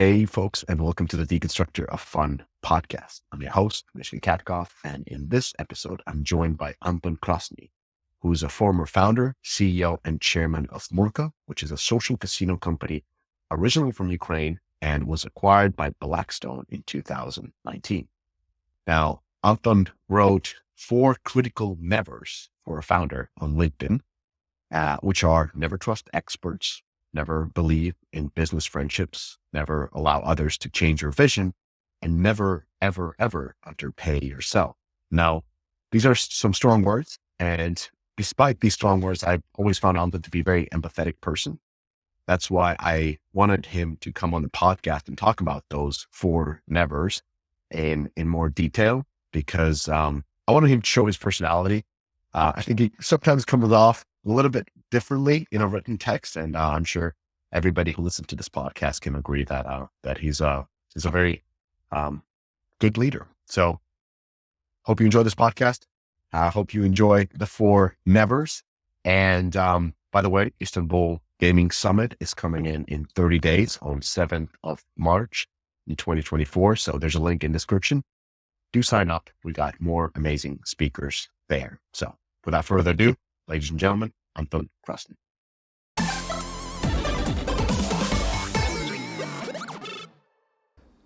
Hey, folks, and welcome to the Deconstructor of Fun podcast. I'm your host, Mishin Katkov, and in this episode, I'm joined by Anton Krasnyy, who is a former founder, CEO, and chairman of Murka, which is a social casino company originally from Ukraine and was acquired by Blackstone in 2019. Now, Anton wrote 4 critical nevers for a founder on LinkedIn, which are never trust experts, never believe in business friendships, never allow others to change your vision, and never, ever, ever underpay yourself. Now, these are some strong words. And despite these strong words, I've always found Anton to be a very empathetic person. That's why I wanted him to come on the podcast and talk about those 4 nevers in more detail, because I wanted him to show his personality. I think he sometimes comes off a little bit differently in a written text, and I'm sure everybody who listens to this podcast can agree that he's a very good leader. So, hope you enjoy this podcast. I hope you enjoy the 4 nevers. And by the way, Istanbul Gaming Summit is coming in 30 days on 7th of March in 2024. So there's a link in the description. Do sign up. We got more amazing speakers there. So without further ado, ladies and gentlemen, Anton Krasnyy.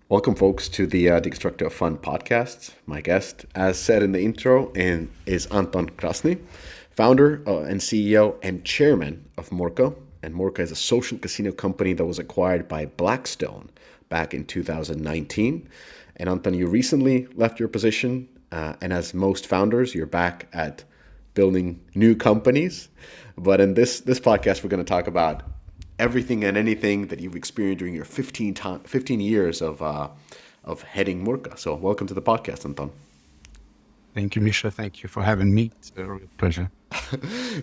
Welcome, folks, to the Deconstructor of Fun podcast. My guest, as said in the intro, is Anton Krasnyy, founder and CEO and chairman of Murka. And Murka is a social casino company that was acquired by Blackstone back in 2019. And Anton, you recently left your position, and as most founders, you're back at building new companies. But in this podcast, we're going to talk about everything and anything that you've experienced during your 15 years of heading Murka. So welcome to the podcast, Anton. Thank you, Misha. Thank you for having me. It's a real pleasure.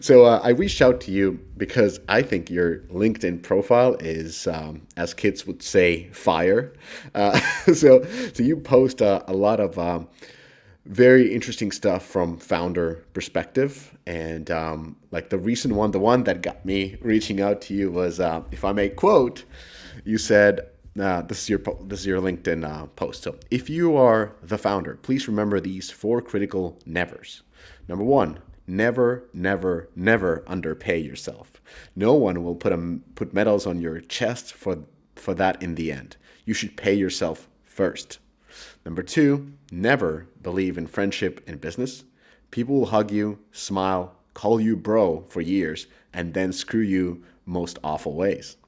So I reached out to you because I think your LinkedIn profile is, as kids would say, fire. So you post a lot of very interesting stuff from founder perspective. And like the recent one, the one that got me reaching out to you was, if I may quote, you said, this is your LinkedIn post. So if you are the founder, please remember these 4 critical nevers. Number 1, never, never, never underpay yourself. No one will put medals on your chest for that in the end. You should pay yourself first. Number 2, never believe in friendship and business. People will hug you, smile, call you bro for years, and then screw you most awful ways.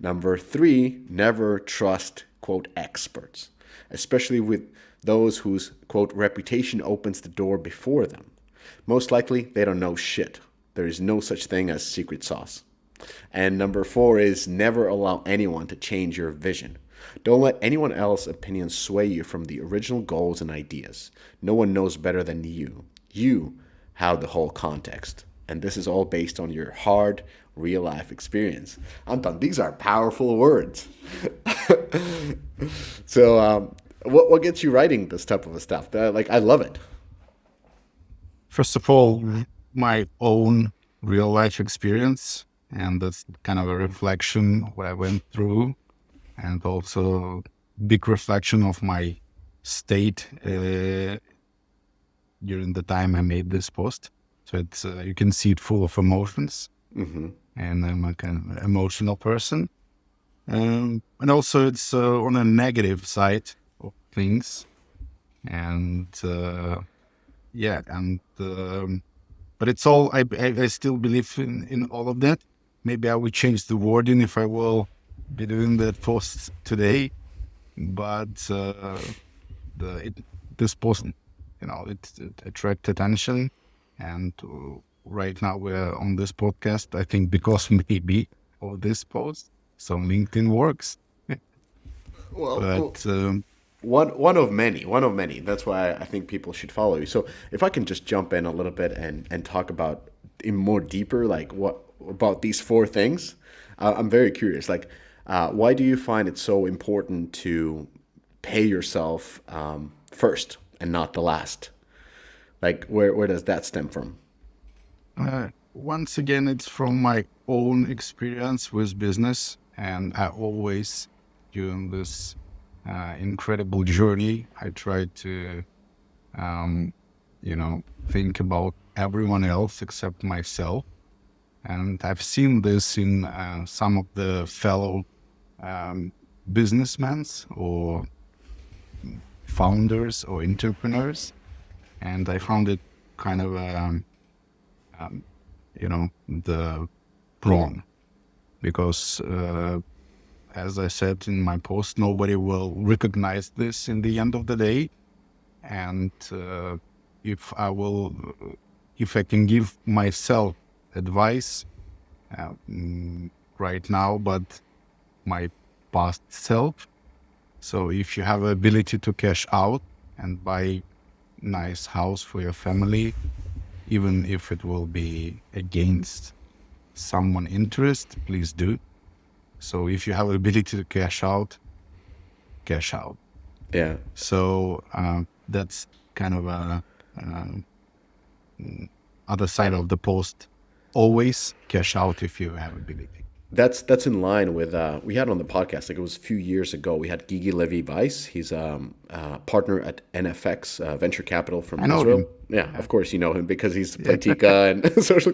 Number 3, never trust, quote, experts, especially with those whose, quote, reputation opens the door before them. Most likely, they don't know shit. There is no such thing as secret sauce. And number 4 is never allow anyone to change your vision. Don't let anyone else's opinion sway you from the original goals and ideas. No one knows better than you. You have the whole context. And this is all based on your hard, real-life experience. Anton, these are powerful words. So what gets you writing this type of stuff? I love it. First of all, my own real life experience, and that's kind of a reflection of what I went through, and also big reflection of my state during the time I made this post. So it's you can see it full of emotions, and I'm a kind of emotional person, and also it's on a negative side of things, and but it's all I still believe in all of that. Maybe I will change the wording if I will be doing that post today, but this post, it attracted attention, and right now we're on this podcast, I think, because maybe of this post. So LinkedIn works. One of many. That's why I think people should follow you. So if I can just jump in a little bit and talk about in more deeper, like what about these 4 things? I'm very curious. Like, why do you find it so important to pay yourself first and not the last? Like, where does that stem from? Once again, it's from my own experience with business, and I always during this incredible journey, I tried to, think about everyone else except myself. And I've seen this in some of the fellow businessmen or founders or entrepreneurs. And I found it kind of, the wrong. Because, as I said in my post, nobody will recognize this in the end of the day. And if I can give myself advice right now, but my past self. So if you have the ability to cash out and buy nice house for your family, even if it will be against someone interest, please do. So if you have the ability to cash out, cash out. Yeah. So that's kind of a other side of the post. Always cash out if you have ability. That's in line with we had on the podcast, like it was a few years ago. We had Gigi Levy Weiss. He's a partner at NFX Venture Capital from I know Israel. him. Yeah, of course you know him because he's Playtika and social.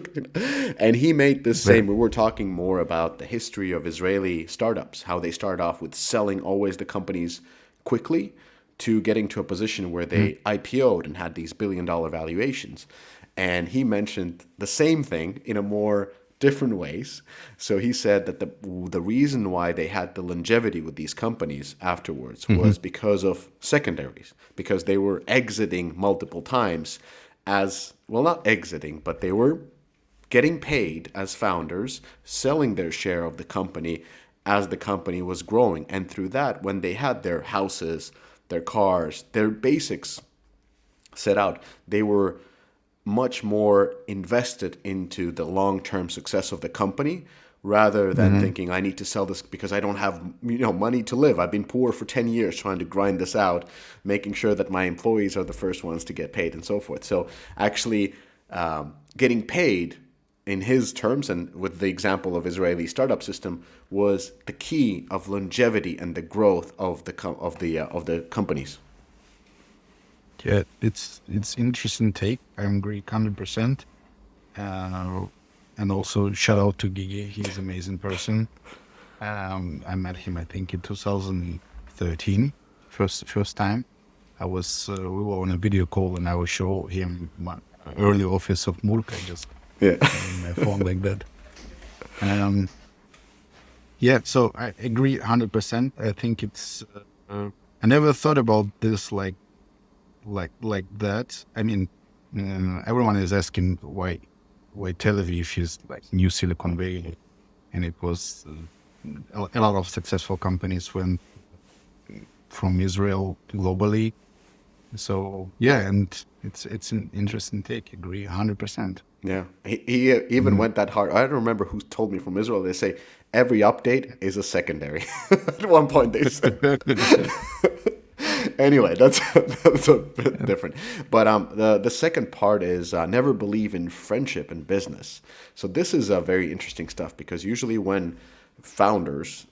And he made this same. We were talking more about the history of Israeli startups, how they start off with selling always the companies quickly to getting to a position where they IPO'd and had these billion-dollar valuations. And he mentioned the same thing in a more different ways. So he said that the reason why they had the longevity with these companies afterwards was because of secondaries, because they were exiting multiple times as, well, not exiting, but they were getting paid as founders, selling their share of the company as the company was growing. And through that, when they had their houses, their cars, their basics set out, they were much more invested into the long-term success of the company rather than thinking, I need to sell this because I don't have money to live. I've been poor for 10 years trying to grind this out, making sure that my employees are the first ones to get paid and so forth. So actually getting paid in his terms and with the example of Israeli startup system was the key of longevity and the growth of the companies. Yeah, it's interesting take. I agree 100%. And also shout out to Gigi. He's an amazing person. I met him, I think, in 2013, first time. We were on a video call and I will show him my early office of Murka, just in my phone like that. So I agree 100%. I think it's, I never thought about this like that. I mean, everyone is asking why Tel Aviv is like new Silicon Valley, and it was a lot of successful companies went from Israel globally. So yeah, and it's an interesting take. Agree 100%. Yeah, he even went that hard. I don't remember who told me from Israel. They say every update is a secondary. At one point they said. Anyway, that's a bit different. But the second part is never believe in friendship and business. So this is very interesting stuff because usually when founders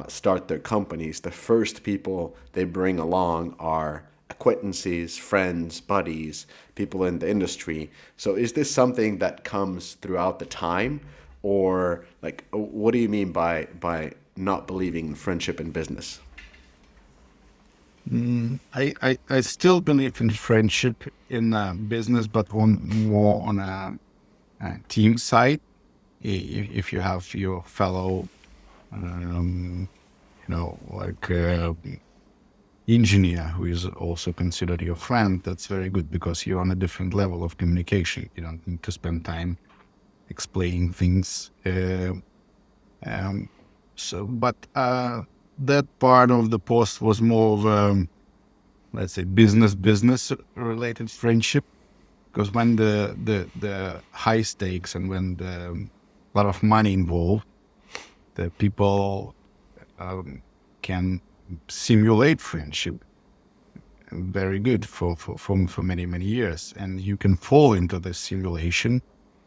start their companies, the first people they bring along are acquaintances, friends, buddies, people in the industry. So is this something that comes throughout the time, or like what do you mean by not believing in friendship and business? I still believe in friendship in business, but more on a team side. If you have your fellow, engineer who is also considered your friend, that's very good because you're on a different level of communication. You don't need to spend time explaining things. But that part of the post was more of let's say business related friendship, because when the high stakes and when the lot of money involved, the people can simulate friendship very good for many years, and you can fall into this simulation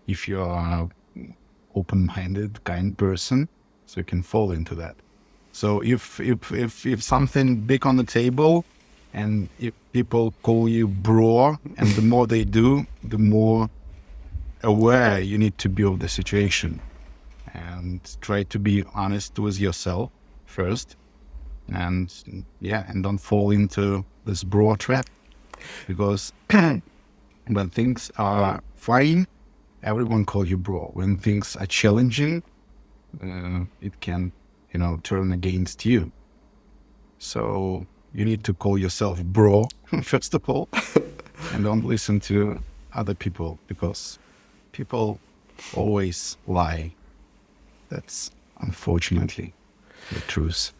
if you are an open-minded kind person, so you can fall into that. So if something big on the table, and if people call you bro, and the more they do, the more aware you need to be of the situation, and try to be honest with yourself first, and and don't fall into this bro trap, because when things are fine, everyone calls you bro. When things are challenging, it can, turn against you. So you need to call yourself bro, first of all, and don't listen to other people, because people always lie. That's unfortunately the truth.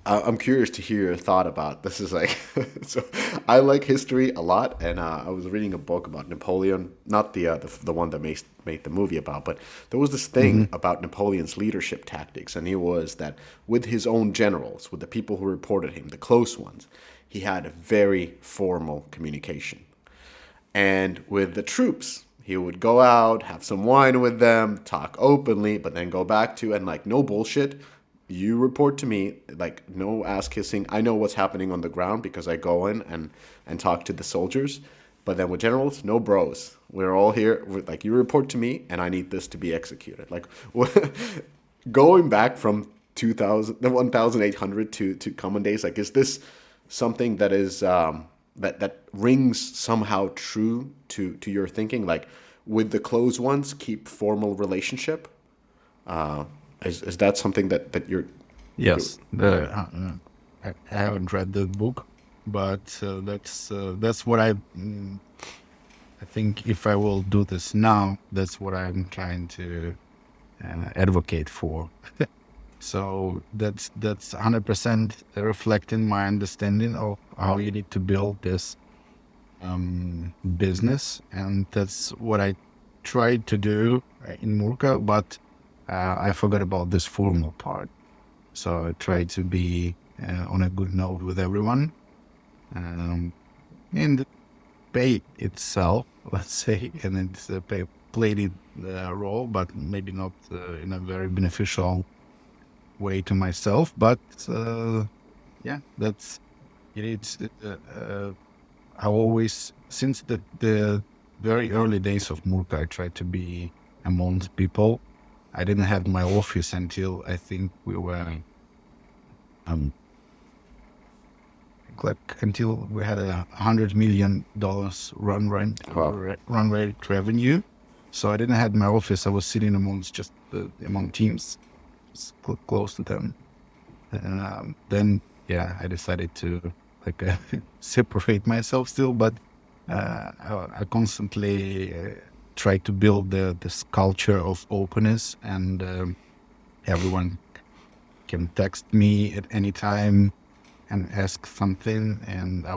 I'm curious to hear your thought about this. Is like, so I like history a lot, and I was reading a book about Napoleon, not the one that made the movie about, but there was this thing about Napoleon's leadership tactics, and he was that with his own generals, with the people who reported him, the close ones, he had a very formal communication. And with the troops, he would go out, have some wine with them, talk openly, but then go back to, and like, no bullshit. You report to me, like, no ass kissing. I know what's happening on the ground because I go in and talk to the soldiers. But then with generals, no bros. We're all here. Like, you report to me, and I need this to be executed. Like, going back from 1800 to common days, like, is this something that is that rings somehow true to your thinking? Like, with the close ones, keep formal relationship. Is that something that you're? Yes, I haven't read the book, but that's what I think. If I will do this now, that's what I'm trying to advocate for. So that's 100% reflecting my understanding of how you need to build this business, and that's what I tried to do in Murka, but I forgot about this formal part. So I try to be on a good note with everyone, and the pay itself, let's say, and it's played it role, but maybe not in a very beneficial way to myself. But that's it. It's I always, since the very early days of Murka, I tried to be among people. I didn't have my office until I think we were until we had $100 million run rate revenue. So I didn't have my office. I was sitting among teams, just close to them. And then I decided to separate myself still, but I constantly try to build this culture of openness, and everyone can text me at any time and ask something, and I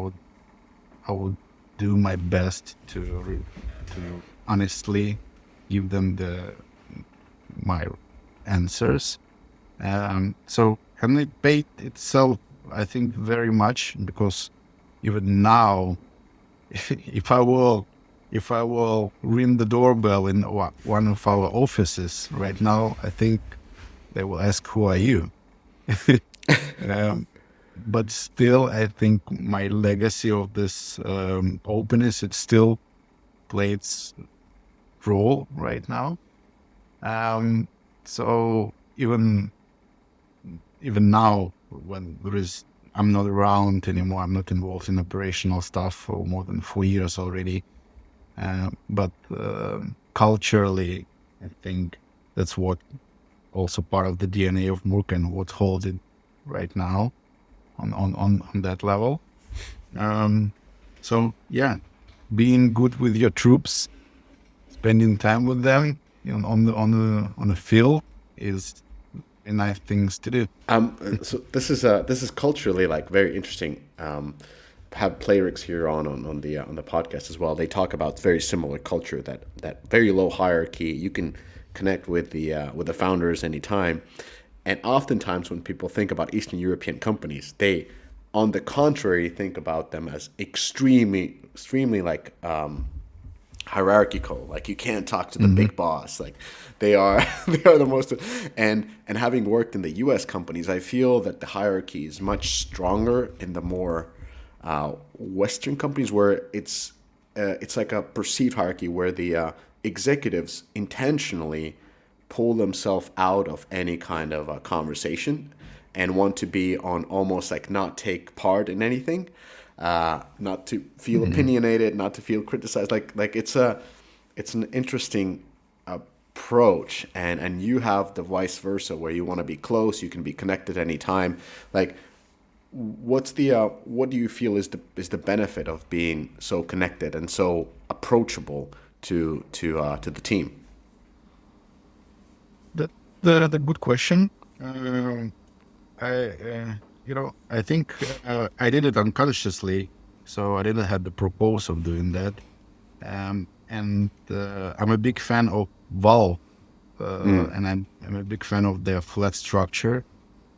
would do my best to honestly give them my answers. So Henry paid itself, I think, very much, because even now, if I will ring the doorbell in one of our offices right now, I think they will ask, "Who are you?" But still, I think my legacy of this openness, it still plays role right now. So even now, when I'm not around anymore, I'm not involved in operational stuff for more than 4 years already. But culturally, I think that's what also part of the DNA of Murka and what holds it right now on that level. So being good with your troops, spending time with them on the field is a nice things to do. So this is culturally, like, very interesting. Have Playrix here on the podcast as well. They talk about very similar culture, that very low hierarchy. You can connect with the founders anytime. And oftentimes when people think about Eastern European companies, they, on the contrary, think about them as extremely like hierarchical. Like you can't talk to the Mm-hmm. big boss. Like they are they are the most. And having worked in the U.S. companies, I feel that the hierarchy is much stronger in the more Western companies, where it's like a perceived hierarchy where the executives intentionally pull themselves out of any kind of a conversation and want to be on almost like not take part in anything, not to feel Mm-hmm. opinionated, not to feel criticized. Like it's an interesting approach, and you have the vice versa where you want to be close, you can be connected anytime. Like what do you feel is the benefit of being so connected and so approachable to the team? That the good question. I I think I did it unconsciously, so I didn't have the purpose of doing that. And I'm a big fan of Valve, and I'm a big fan of their flat structure.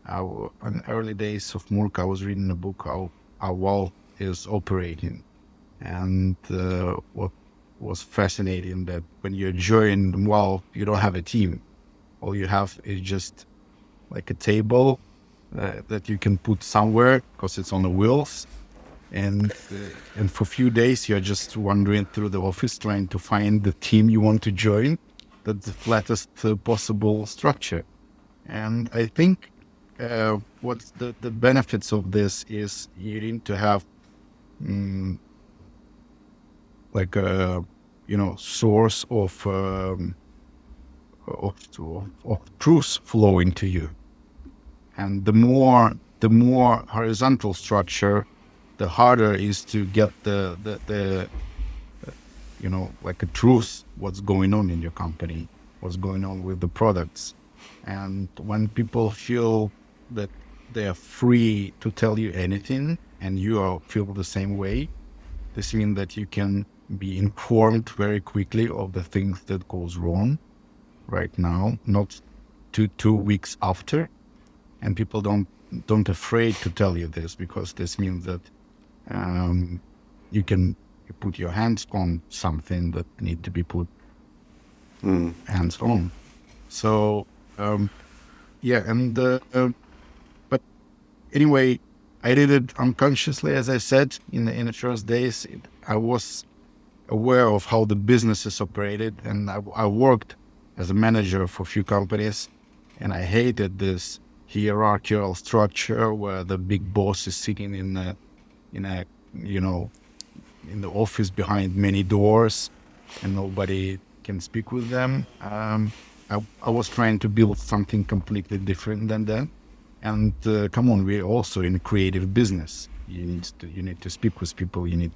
In the early days of Murka, I was reading a book how Valve is operating, and what was fascinating that when you join Valve, you don't have a team. All you have is just like a table that you can put somewhere because it's on the wheels. And for a few days, you're just wandering through the office trying to find the team you want to join. That's the flattest possible structure. And I think what's the benefits of this is you need to have mm, like a source of truth flowing to you. And the more horizontal structure, the harder it is to get the like a truth, what's going on in your company, what's going on with the products. And when people feel that they are free to tell you anything and feel the same way, this means that you can be informed very quickly of the things that goes wrong right now, not 2 weeks after. And people don't afraid to tell you this, because this means that um, you put your hands on something that need to be put hands on. So yeah, and but anyway, I did it unconsciously, as I said in the first days. I was aware of how the business is operated, and I worked as a manager for a few companies, and I hated this hierarchical structure where the big boss is sitting in a you know in the office behind many doors, and nobody can speak with them. I was trying to build something completely different than that. And come on, we're also in a creative business. You need to speak with people. You,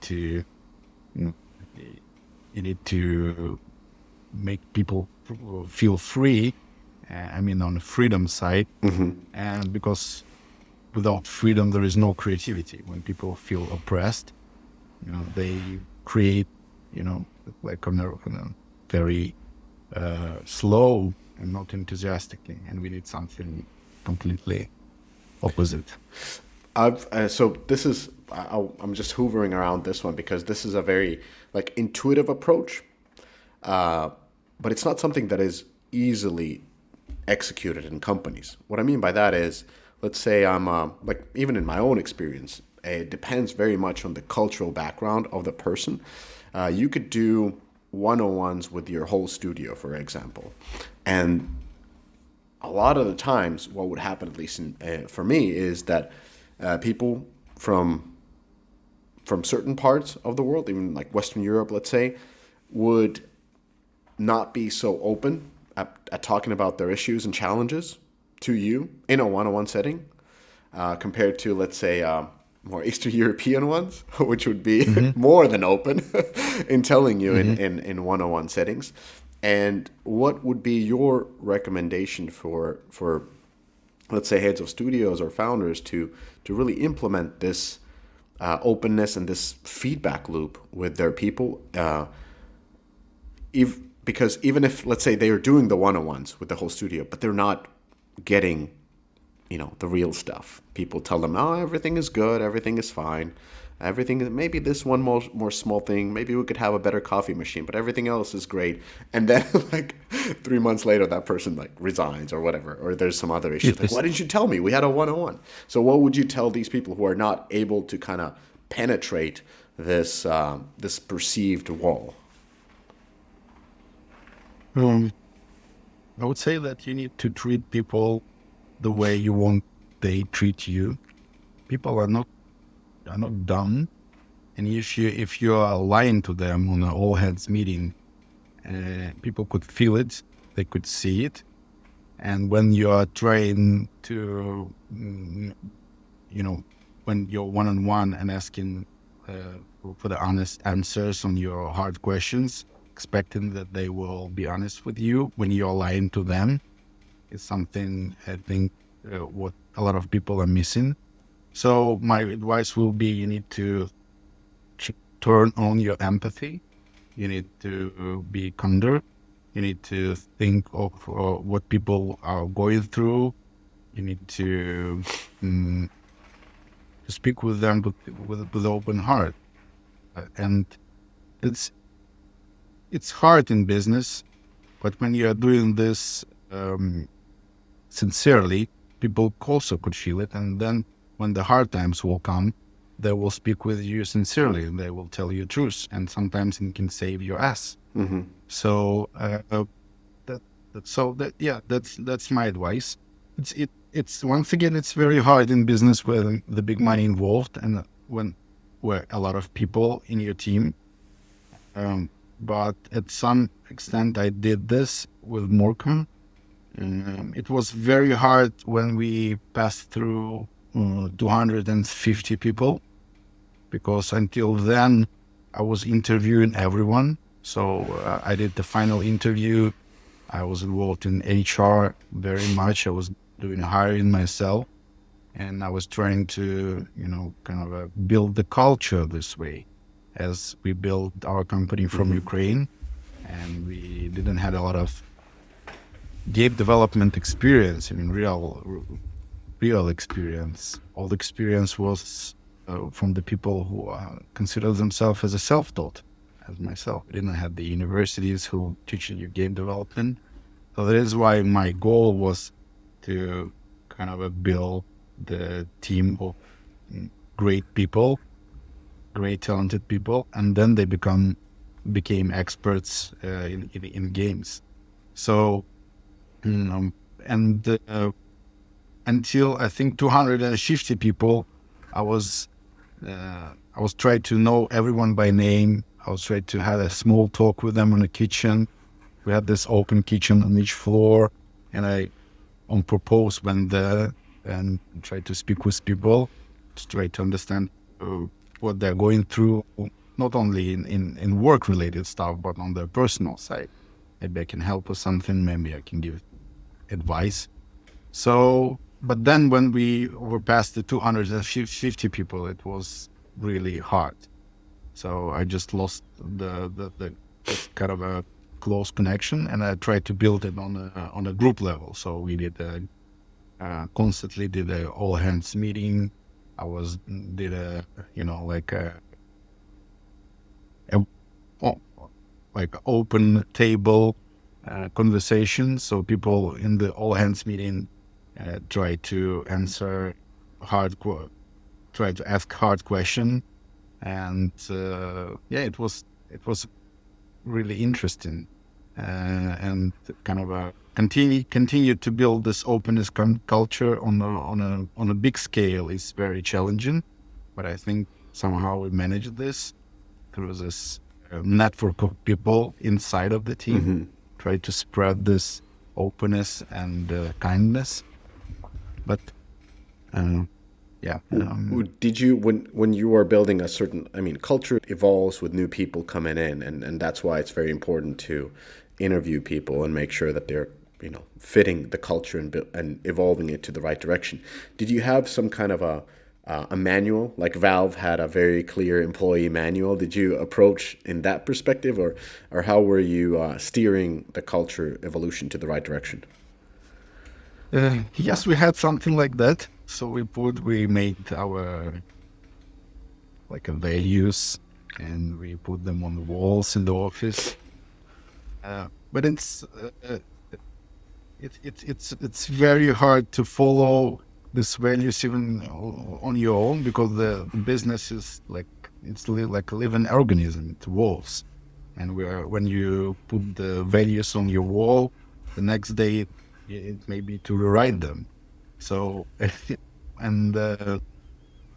you need to make people feel free. I mean, on the freedom side, and because without freedom there is no creativity. When people feel oppressed, they create, you know, like on a very slow and not enthusiastically, and we need something completely opposite. So this is I'm just hoovering around this one because this is a very like intuitive approach, but it's not something that is easily executed in companies. What I mean by that is, let's say I'm like even in my own experience, it depends very much on the cultural background of the person. You could do one-on-ones with your whole studio, for example, and a lot of the times, what would happen, at least for me, is that people from certain parts of the world, even like Western Europe, let's say, would not be so open at talking about their issues and challenges to you in a one-on-one setting, compared to, let's say, more Eastern European ones, which would be Mm-hmm. more than open in telling you Mm-hmm. in one-on-one settings. And what would be your recommendation for let's say heads of studios or founders to really implement this openness and this feedback loop with their people? Because even if, let's say, they are doing the one-on-ones with the whole studio, but they're not getting the real stuff. People tell them, oh, everything is good, everything is fine. Everything, maybe this one more small thing, maybe we could have a better coffee machine, but everything else is great. And then like 3 months later, that person like resigns or whatever, or there's some other issue. Like, why didn't you tell me? We had a one-on-one. So what would you tell these people who are not able to kind of penetrate this perceived wall? I would say that you need to treat people the way you want they treat you. People are not dumb, and if you are lying to them on an all hands meeting, people could feel it, they could see it, and when you are trying to, when you're one on one and asking for the honest answers on your hard questions, expecting that they will be honest with you when you're lying to them, is something I think what a lot of people are missing. So my advice will be, you need to turn on your empathy. You need to be kinder. You need to think of what people are going through. You need to speak with them with open heart. And it's hard in business, but when you are doing this sincerely, people also could feel it. And then when the hard times will come, they will speak with you sincerely and they will tell you truth. And sometimes it can save your ass. Mm-hmm. So that's my advice. It's once again, it's very hard in business with the big money involved and where a lot of people in your team. But at some extent, I did this with Murka. It was very hard when we passed through 250 people, because until then I was interviewing everyone. So I did the final interview. I was involved in HR very much. I was doing hiring myself, and I was trying to, kind of build the culture this way, as we built our company from Ukraine, and we didn't have a lot of game development experience. I mean, real experience. All the experience was from the people who consider themselves as a self-taught, as myself. I didn't have the universities who teach you game development. So that is why my goal was to kind of build the team of great people, great talented people, and then they became experts in games. So, until I think 250 people, I was trying to know everyone by name. I was trying to have a small talk with them in the kitchen. We had this open kitchen on each floor, and I on purpose went there and tried to speak with people to try to understand what they're going through, not only in work related stuff, but on their personal side. Maybe I can help with something, maybe I can give advice. So, but then when we were past the 250 people, it was really hard. So I just lost the kind of a close connection, and I tried to build it on a group level. So we did constantly did a all hands meeting. Did a open table conversation. So people in the all hands meeting try to try to ask hard question, and it was really interesting, and kind of continue to build this openness culture on a big scale is very challenging, but I think somehow we managed this through this network of people inside of the team, try to spread this openness and kindness. But did you, when you are building a certain, culture evolves with new people coming in, and that's why it's very important to interview people and make sure that they're fitting the culture and evolving it to the right direction. Did you have some kind of a manual, like Valve had a very clear employee manual? Did you approach in that perspective, or how were you steering the culture evolution to the right direction? Yes, we had something like that. So we made our like a values, and we put them on the walls in the office. But it's very hard to follow these values even on your own, because the business is like like a living organism. It evolves, and when you put the values on your wall, the next day it may be to rewrite them. So and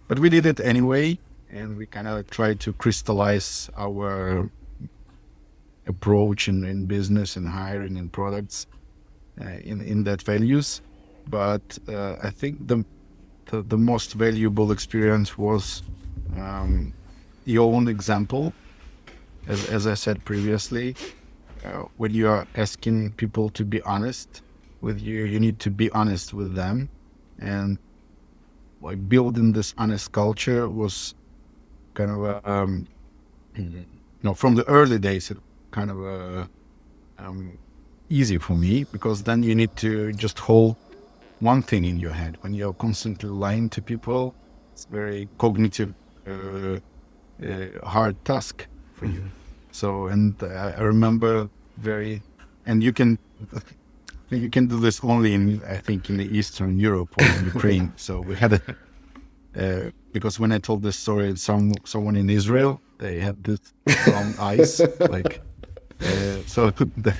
but we did it anyway, and we kind of tried to crystallize our approach in business and hiring and products in that values. But I think the most valuable experience was your own example. As I said previously, when you are asking people to be honest with you, you need to be honest with them. And like building this honest culture was kind of from the early days, it kind of easy for me, because then you need to just hold one thing in your head. When you're constantly lying to people, it's very cognitive, hard task for you. So, and I remember and you can do this only in, I think, in the Eastern Europe or in Ukraine. So we had because when I told this story, someone in Israel, they had this brown eyes, like, so the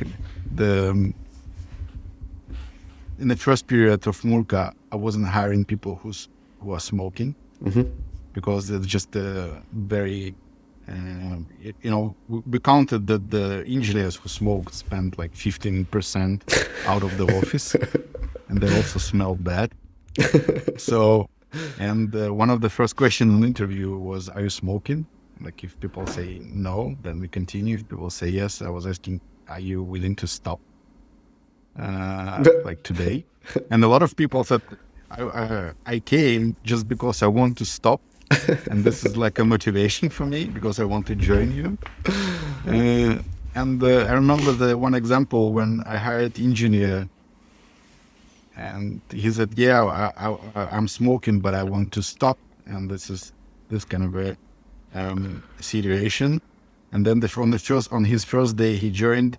in the first period of Murka, I wasn't hiring people who are smoking, because it's just very, we counted that the engineers who smoked spent like 15% out of the office, and they also smelled bad. So, and one of the first questions in the interview was, "Are you smoking?" Like, if people say no, then we continue. If people say yes, I was asking, "Are you willing to stop?" Like today. And a lot of people said, I came just because I want to stop, and this is like a motivation for me, because I want to join you. And I remember the one example when I hired engineer, and he said, "Yeah, I'm smoking, but I want to stop." And this is this kind of a situation. And then on his first day, he joined,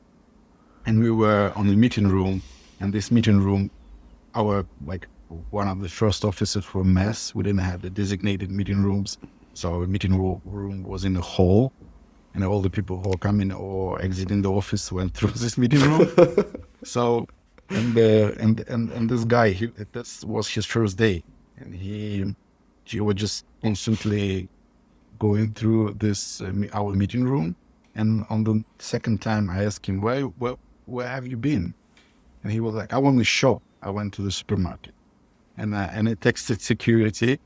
and we were on the meeting room, and this meeting room, one of the first offices for mess, we didn't have the designated meeting rooms. So our meeting room was in the hall, and all the people who are coming or exiting the office went through this meeting room. So, and this guy, this was his first day, and he was just constantly going through this our meeting room. And on the second time, I asked him, where have you been? And he was like, "I went to shop. I went to the supermarket." And I texted security,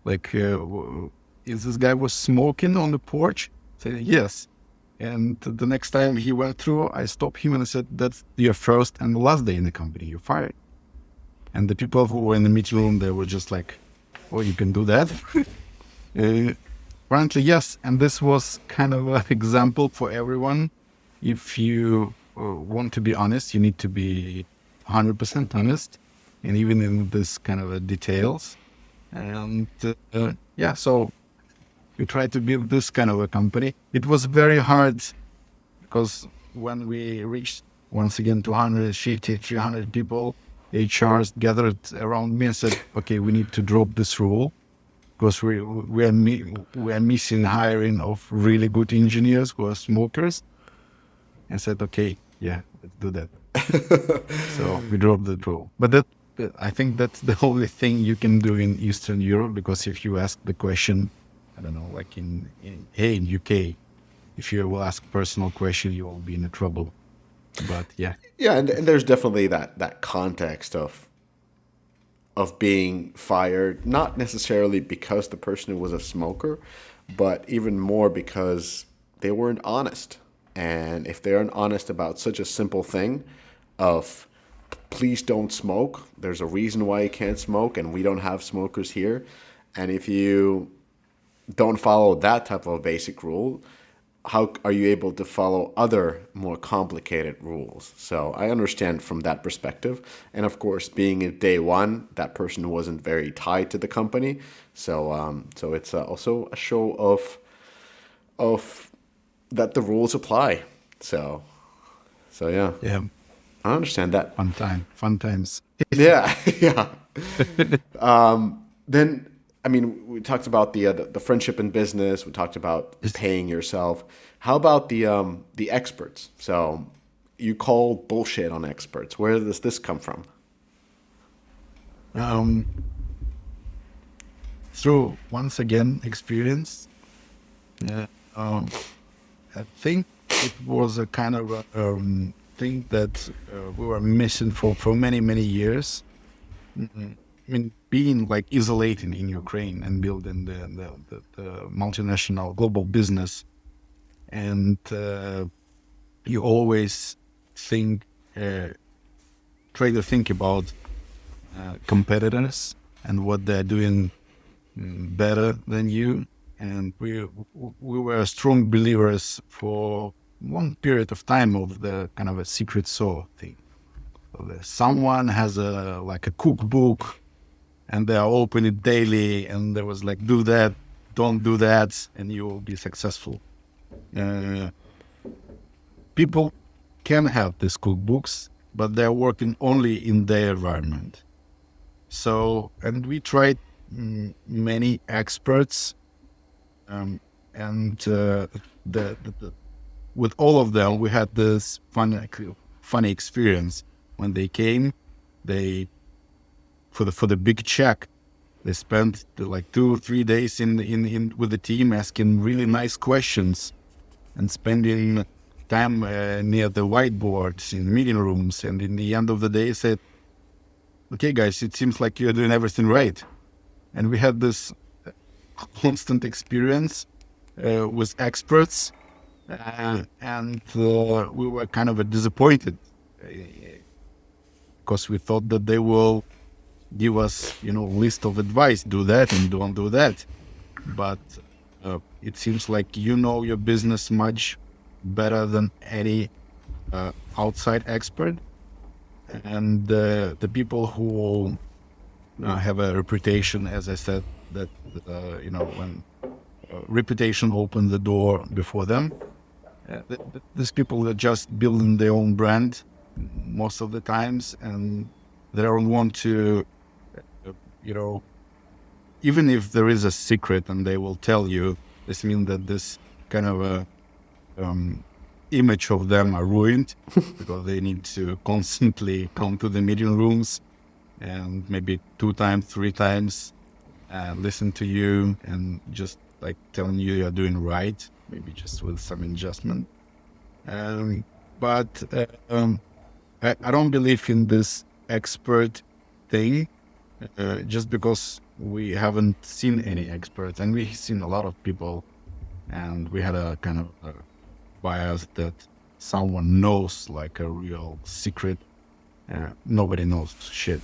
like, is this guy was smoking on the porch? Said yes. And the next time he went through, I stopped him and I said, "That's your first and last day in the company. You're fired." And the people who were in the meeting room, they were just like, "Oh, you can do that?" Apparently, yes. And this was kind of an example for everyone. If you want to be honest, you need to be 100% honest, and even in this kind of details. And yeah, so we tried to build this kind of a company. It was very hard, because when we reached, once again, 250, 300 people, HRs gathered around me and said, "Okay, we need to drop this rule, because we are missing hiring of really good engineers who are smokers." And said, "Okay, yeah, let's do that." So we dropped the rule. But I think that's the only thing you can do in Eastern Europe, because if you ask the question, I don't know, like in UK, if you will ask personal question, you will be in trouble. But yeah. Yeah, and there's definitely that context of being fired, not necessarily because the person was a smoker, but even more because they weren't honest. And if they aren't honest about such a simple thing of, please don't smoke, there's a reason why you can't smoke, and we don't have smokers here. And if you don't follow that type of basic rule, how are you able to follow other more complicated rules? So I understand from that perspective. And of course, being at day one, that person wasn't very tied to the company. So it's also a show of that the rules apply. So yeah, Yeah, I understand that. fun times. Yeah, yeah. Then, I mean, we talked about the friendship in business. We talked about It's, paying yourself. How about the experts? So you call bullshit on experts. Where does this come from? um, through once again experience. Yeah, I think it was a kind of a, thing that we were missing for many years. I mean, being like isolated in Ukraine and building the multinational global business, and you always think, try to think about competitors and what they're doing better than you. And we were strong believers for long period of time of the kind of a secret sauce thing. So someone has a like a cookbook, and they open it daily, and there was like, do that, don't do that, and you will be successful. Uh, People can have these cookbooks, but they're working only in their environment. So, and we tried many experts, um, and with all of them, we had this funny experience. When they came, they for the big check, they spent like 2 or 3 days in with the team asking really nice questions and spending time near the whiteboards in meeting rooms. And in the end of the day, said, "Okay, guys, it seems like you're doing everything right." And we had this constant experience with experts, and we were kind of disappointed because we thought that they will give us, list of advice, do that and don't do that. But it seems like you know your business much better than any outside expert. And the people who have a reputation, as I said, that, when reputation opened the door before them, these people are just building their own brand most of the times, and they don't want to, uh, you know, even if there is a secret and they will tell you, this means that this kind of a image of them are ruined because they need to constantly come to the meeting rooms and maybe 2 times, 3 times, listen to you and just like telling you you're doing right, maybe just with some adjustment. But I don't believe in this expert thing just because we haven't seen any experts, and we've seen a lot of people, and we had a kind of a bias that someone knows like a real secret. Nobody knows shit.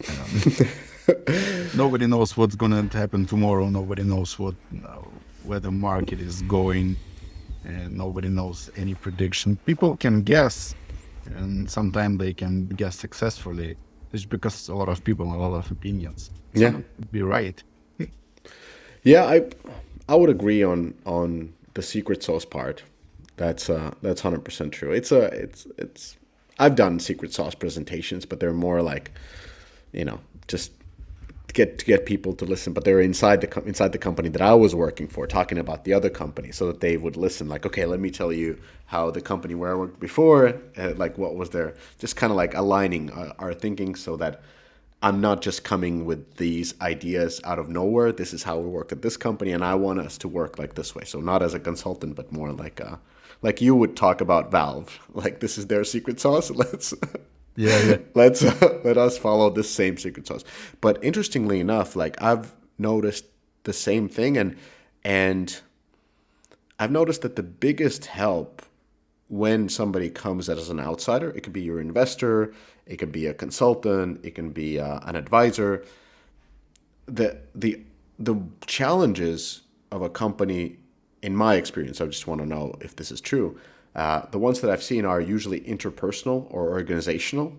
Um, Nobody knows what's going to happen tomorrow. Nobody knows where the market is going, and nobody knows any prediction. People can guess, and sometimes they can guess successfully. It's because a lot of people, a lot of opinions. Yeah, Some could be right. yeah. I would agree on the secret sauce part. That's 100% true. It's. I've done secret sauce presentations, but they're more like, just to get people to listen, but they're inside the company that I was working for, talking about the other company, so that they would listen. Like, okay, let me tell you how the company where I worked before, like what was there, just kind of like aligning our thinking, so that I'm not just coming with these ideas out of nowhere. This is how we work at this company, and I want us to work like this way. So not as a consultant, but more like you would talk about Valve. Like, this is their secret sauce. Let's Yeah, yeah. let's let us follow this same secret sauce. But interestingly enough, like I've noticed the same thing, and I've noticed that the biggest help when somebody comes as an outsider, it could be your investor, it could be a consultant, it can be an advisor. The the challenges of a company in my experience, I just want to know if this is true. The ones that I've seen are usually interpersonal or organizational,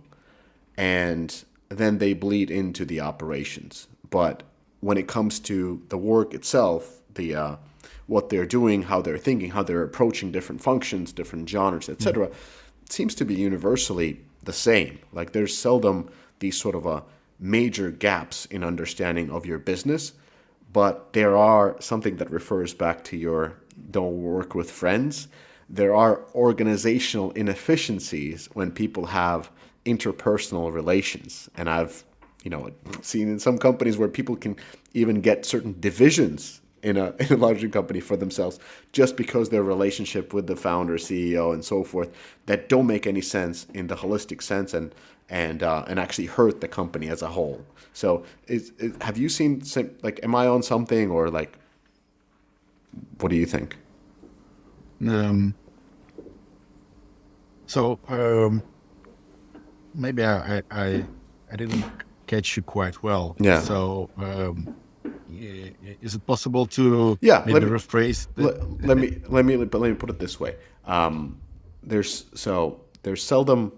and then they bleed into the operations. But when it comes to the work itself, the what they're doing, how they're thinking, how they're approaching different functions, different genres, etc., it seems to be universally the same. Like there's seldom these sort of major gaps in understanding of your business, but there are something that refers back to your don't work with friends. There are organizational inefficiencies when people have interpersonal relations. And I've, seen in some companies where people can even get certain divisions in a larger company for themselves just because their relationship with the founder, CEO, and so forth that don't make any sense in the holistic sense and actually hurt the company as a whole. So, have you seen like, am I on something, or like, what do you think? So maybe I didn't catch you quite well. Yeah. So is it possible to Yeah. maybe rephrase? Let me put it this way. There's seldom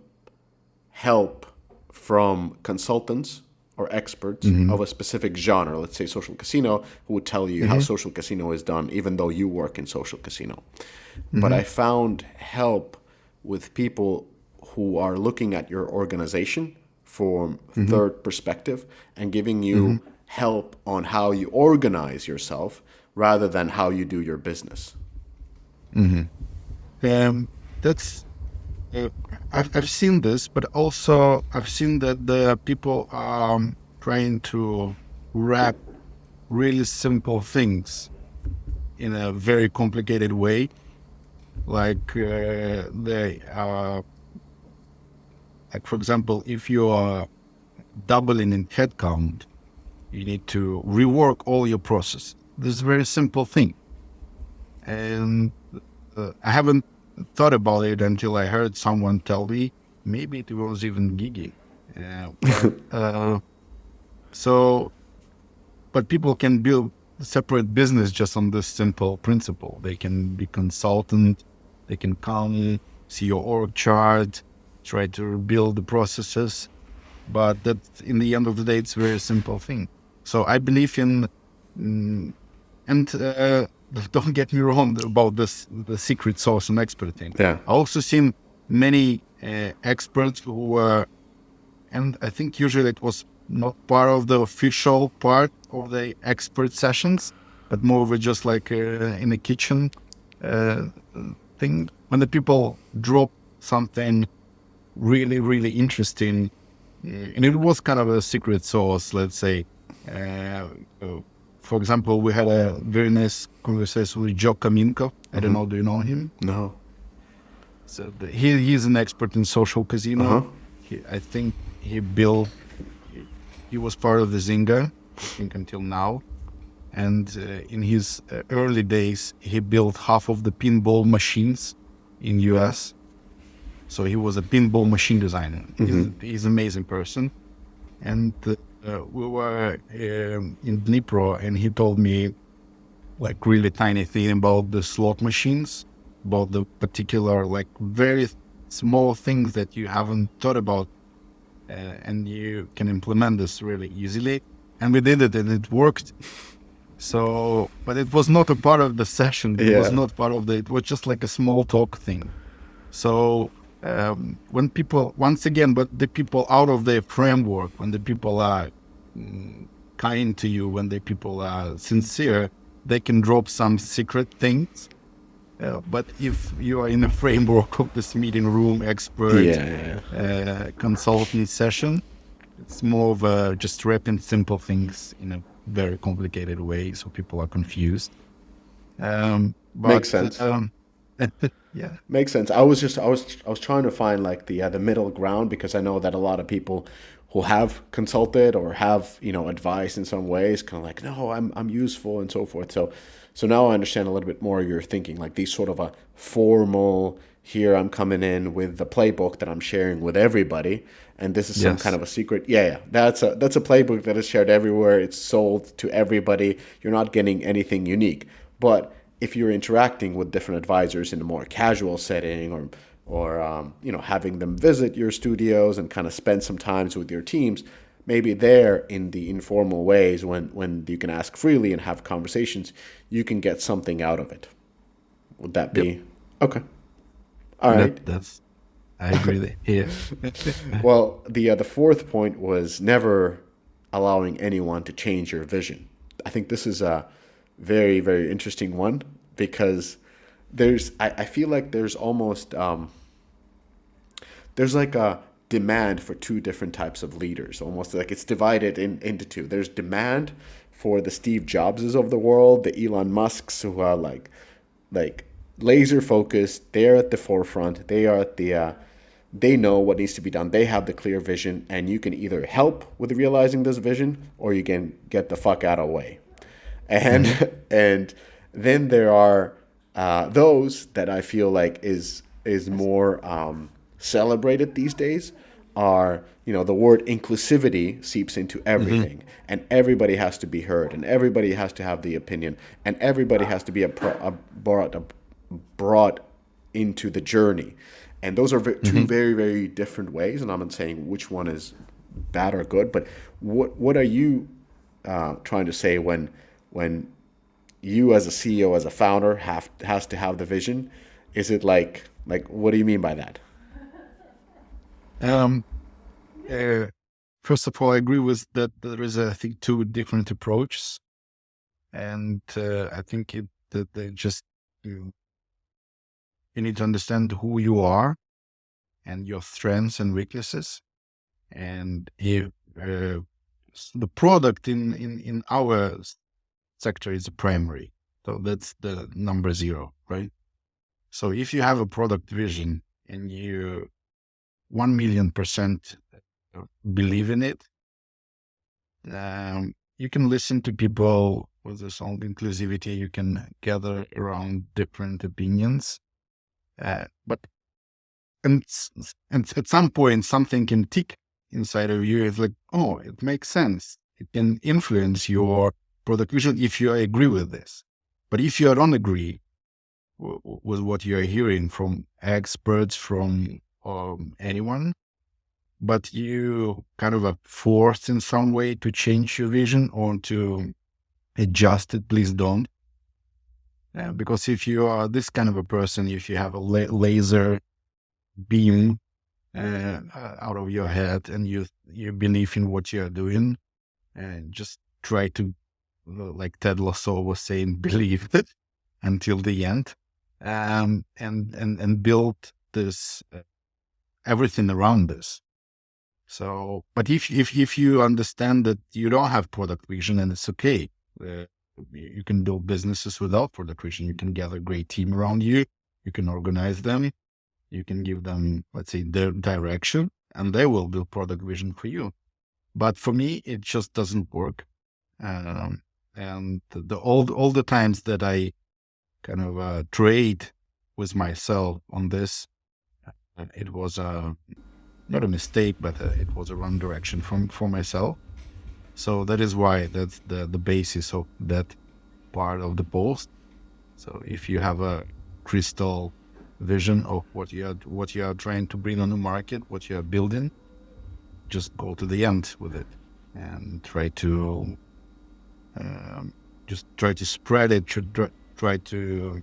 help from consultants or experts of a specific genre. Let's say social casino, who would tell you how social casino is done, even though you work in social casino. But I found help with people who are looking at your organization from third perspective and giving you help on how you organize yourself rather than how you do your business. That's I've seen this, but also I've seen that the people are trying to wrap really simple things in a very complicated way. Like they are, like for example, if you are doubling in headcount, you need to rework all your process. This is a very simple thing, and I haven't thought about it until I heard someone tell me. Maybe it was even Gigi. But people can build a separate business just on this simple principle. They can be consultant. They can come, see your org chart, try to build the processes. But that, in the end of the day, it's a very simple thing. So I believe in, don't get me wrong about this, the secret sauce and expert thing. Yeah. I also seen many experts who were, and I think usually it was not part of the official part of the expert sessions, but more of a just like in the kitchen thing. When the people drop something really, really interesting, and it was kind of a secret sauce, let's say. For example, we had a very nice conversation with Joe Kaminko. I don't know, do you know him? No. So he's an expert in social casino. I think he was part of the Zynga, I think, until now. And in his early days, he built half of the pinball machines in US. So he was a pinball machine designer. He's an amazing person. And we were in Dnipro, and he told me like really tiny thing about the slot machines, about the particular like very small things that you haven't thought about, and you can implement this really easily. And we did it, and it worked. So, but it was not a part of the session. It was not part of it was just like a small talk thing. So when people, once again, but the people out of their framework, when the people are kind to you, when the people are sincere, they can drop some secret things. But if you are in a framework of this meeting room expert consulting session, it's more of a just wrapping simple things in a very complicated way, so people are confused. Makes sense. Yeah, makes sense. I was trying to find like the middle ground, because I know that a lot of people who have consulted or have advice in some ways kind of like, no, I'm useful and so forth. So now I understand a little bit more your thinking, like these sort of a formal, here I'm coming in with the playbook that I'm sharing with everybody, and this is some kind of a secret. That's a playbook that is shared everywhere. It's sold to everybody. You're not getting anything unique. But if you're interacting with different advisors in a more casual setting, or having them visit your studios and kind of spend some times with your teams, maybe there in the informal ways when you can ask freely and have conversations, you can get something out of it. Would that Yep. be okay? All right. I agree here. Well, the fourth point was never allowing anyone to change your vision. I think this is a very, very interesting one because I feel like there's almost there's like a demand for two different types of leaders, almost like it's divided into two. There's demand for the Steve Jobses of the world, the Elon Musks, who are like laser focused. They're at the forefront. They are at the they know what needs to be done. They have the clear vision, and you can either help with realizing this vision or you can get the fuck out of the way. And and then there are those that I feel like is more celebrated these days. Are the word inclusivity seeps into everything, and everybody has to be heard, and everybody has to have the opinion, and everybody has to be brought into the journey. And those are two very, very different ways. And I'm not saying which one is bad or good, but what are you trying to say when you as a CEO, as a founder, has to have the vision? Is it like what do you mean by that? Um, uh, First of all, I agree with that. There is, I think, two different approaches, and I think that they just you need to understand who you are and your strengths and weaknesses, and if the product in our sector is a primary, so that's the number zero, right? So if you have a product vision and you 1,000,000% believe in it, you can listen to people with this own inclusivity. You can gather around different opinions, but and at some point something can tick inside of you. It's like, oh, it makes sense. It can influence your product vision if you agree with this. But if you don't agree with what you're hearing from experts, from anyone, but you kind of are forced in some way to change your vision or to adjust it, please don't. Because if you are this kind of a person, if you have a laser beam out of your head and you believe in what you're doing, and just try to, like Ted Lasso was saying, believe it until the end, and build this everything around this. So, but if you understand that you don't have product vision, and it's okay, you can build businesses without product vision. You can gather a great team around you. You can organize them. You can give them, let's say, their direction, and they will build product vision for you. But for me, it just doesn't work. And all the times that I kind of trade with myself on this, it was not a mistake, but it was a wrong direction for myself. So that is why that's the basis of that part of the post. So if you have a crystal vision of what you are trying to bring on the market, what you are building, just go to the end with it and try to spread it. Try to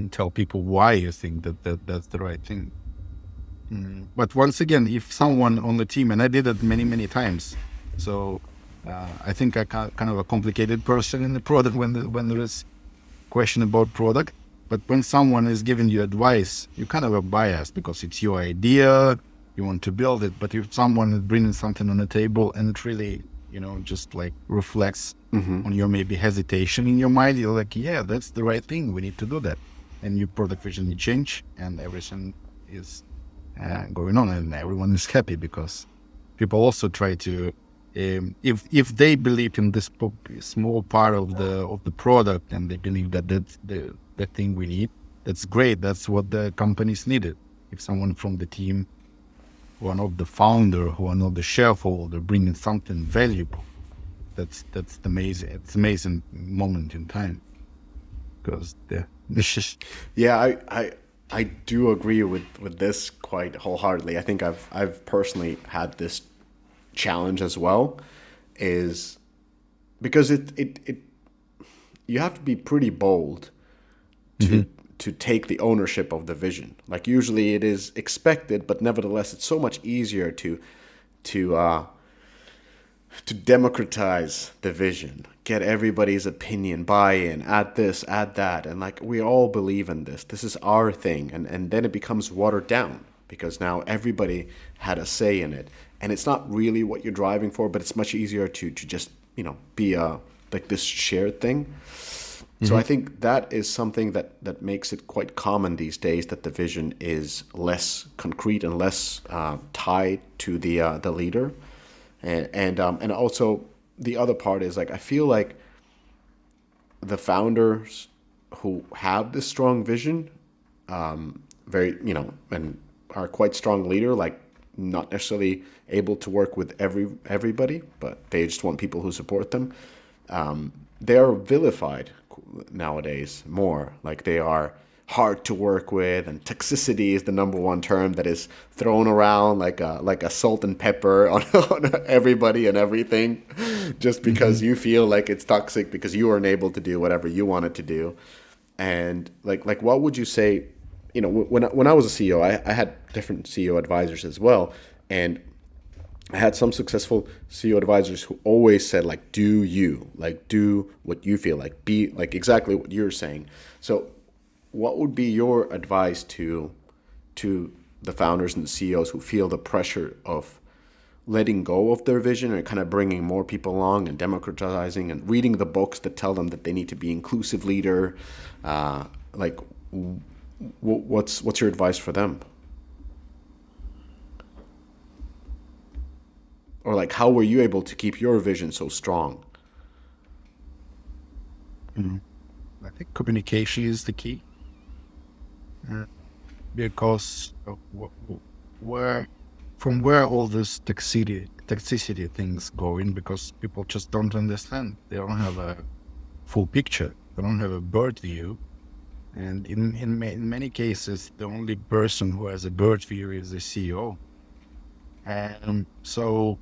tell people why you think that's the right thing. But once again, if someone on the team, and I did it many times, so I think I kind of a complicated person in the product when there is question about product. But when someone is giving you advice, you kind of are biased because it's your idea, you want to build it. But if someone is bringing something on the table and it really, just like reflects on your maybe hesitation in your mind, you're like, yeah, that's the right thing. We need to do that. And your product vision will change and everything is going on, and everyone is happy because people also try to, if they believe in this small part of the product and they believe that that's the thing we need, that's great. That's what the companies needed. If someone from the team, who are not the founder, who are not the shareholder, bringing something valuable, that's amazing. It's amazing moment in time. because the Yeah, I do agree with this quite wholeheartedly. I think I've personally had this challenge as well, is because it you have to be pretty bold to Mhm. to take the ownership of the vision. Like usually it is expected, but nevertheless it's so much easier to uh to democratize the vision, get everybody's opinion, buy-in, add this, add that, and like we all believe in this. This is our thing, and then it becomes watered down because now everybody had a say in it, and it's not really what you're driving for, but it's much easier to just be a like this shared thing. So I Mhm. think that is something that makes it quite common these days that the vision is less concrete and less tied to the leader, and also the other part is like I feel like the founders who have this strong vision, very and are quite strong leader, like not necessarily able to work with everybody, but they just want people who support them. They are vilified nowadays more. Like they are hard to work with, and toxicity is the number one term that is thrown around like a salt and pepper on everybody and everything, just because Mhm. you feel like it's toxic because you weren't able to do whatever you wanted to do. And like what would you say? When I was a CEO, I had different CEO advisors as well, and I had some successful CEO advisors who always said like, "Do you like do what you feel like? Be like exactly what you're saying." So, what would be your advice to the founders and the CEOs who feel the pressure of letting go of their vision and kind of bringing more people along and democratizing and reading the books that tell them that they need to be inclusive leader? Like, what's your advice for them? Or like, how were you able to keep your vision so strong? Mhm. I think communication is the key, uh, because where from where all this toxicity things go in, because people just don't understand. They don't have a full picture. They don't have a bird view. And in many cases, the only person who has a bird view is the CEO. And so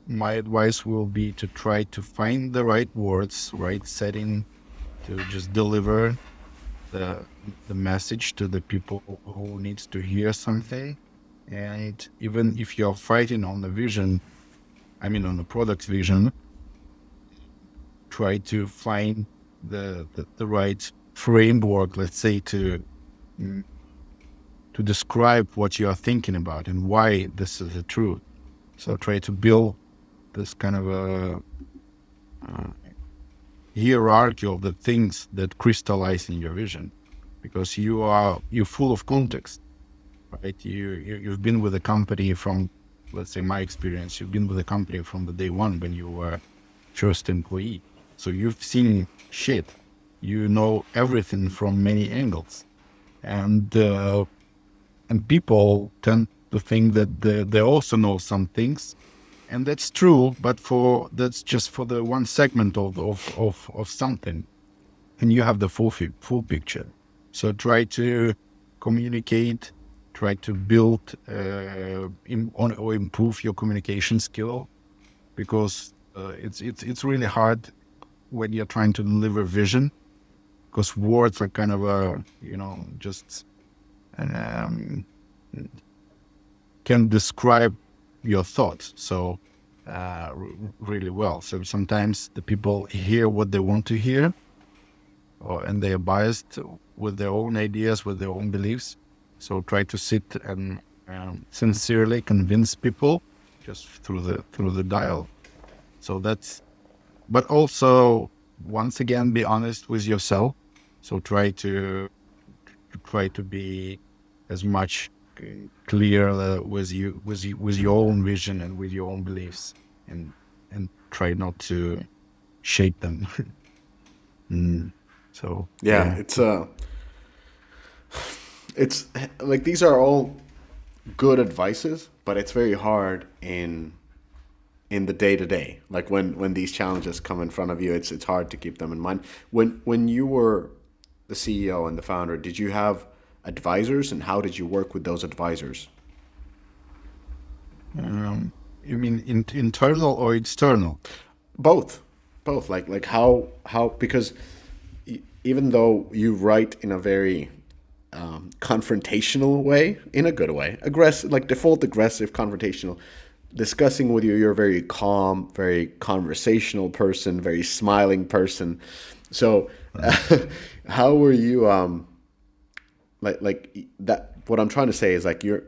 my advice will be to try to find the right words, right setting to just deliver the the message to the people who needs to hear something. And even if you're fighting on the vision, I mean on the product vision, try to find the right framework, let's say, mm, to describe what you are thinking about and why this is the truth. So try to build this kind of a uh, hierarchy of the things that crystallize in your vision, because you're full of context, right? You've been with the company from, let's say, my experience. You've been with the company from the day one when you were first employee. So you've seen shit. You know everything from many angles, and people tend to think that they also know some things, and that's true. But that's just for the one segment of something, and you have the full picture. So try to communicate, try to build or improve your communication skill, because it's really hard when you're trying to deliver vision, because words are kind of just um, can describe your thoughts so really well. So sometimes the people hear what they want to hear, and they are biased with their own ideas, with their own beliefs. So try to sit and sincerely convince people just through the dial. So that's, but also once again, be honest with yourself. So try to be as much clear with your own vision and with your own beliefs, and try not to shape them. Mm. So Yeah, yeah. it's like these are all good advices, but it's very hard in the day to day. Like when these challenges come in front of you, it's hard to keep them in mind. When you were the CEO and the founder, did you have advisors, and how did you work with those advisors? You mean internal or external? Both, both. Like how because even though you write in a very confrontational way, in a good way, aggressive, like default aggressive, confrontational. Discussing with you, you're a very calm, very conversational person, very smiling person. So, Right. how were you? Like that. What I'm trying to say is like you're